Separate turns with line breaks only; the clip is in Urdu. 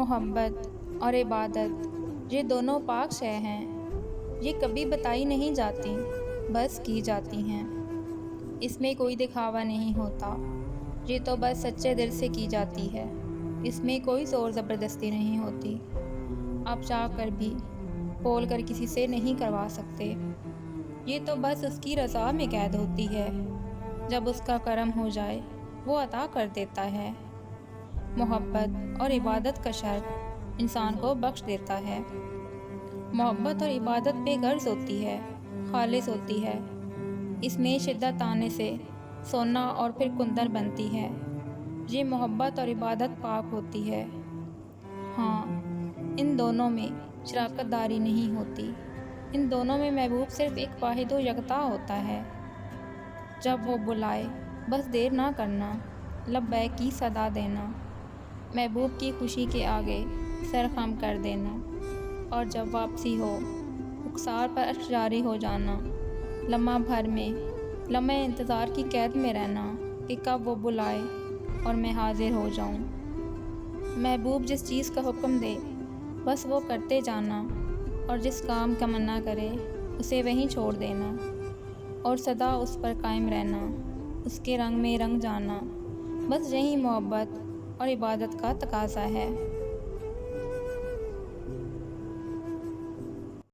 محبت اور عبادت یہ دونوں پاک شے ہیں، یہ کبھی بتائی نہیں جاتی، بس کی جاتی ہیں۔ اس میں کوئی دکھاوا نہیں ہوتا، یہ تو بس سچے دل سے کی جاتی ہے، اس میں کوئی زور زبردستی نہیں ہوتی، آپ چاہ کر بھی بول کر کسی سے نہیں کروا سکتے، یہ تو بس اس کی رضا میں قید ہوتی ہے، جب اس کا کرم ہو جائے وہ عطا کر دیتا ہے۔ محبت اور عبادت کا شرط انسان کو بخش دیتا ہے۔ محبت اور عبادت بے غرض ہوتی ہے، خالص ہوتی ہے، اس میں شدت آنے سے سونا اور پھر کندر بنتی ہے، یہ محبت اور عبادت پاک ہوتی ہے۔ ہاں، ان دونوں میں شراکت داری نہیں ہوتی، ان دونوں میں محبوب صرف ایک واحد و یکتا ہوتا ہے، جب وہ بلائے بس دیر نہ کرنا، لبیک کی صدا دینا، محبوب کی خوشی کے آگے سر خم کر دینا، اور جب واپسی ہو رخسار پر اشک جاری ہو جانا، لمحہ بھر میں لمحہ انتظار کی قید میں رہنا کہ کب وہ بلائے اور میں حاضر ہو جاؤں۔ محبوب جس چیز کا حکم دے بس وہ کرتے جانا، اور جس کام کا منع کرے اسے وہیں چھوڑ دینا، اور سدا اس پر قائم رہنا، اس کے رنگ میں رنگ جانا، بس یہی محبت اور عبادت کا تقاضا ہے۔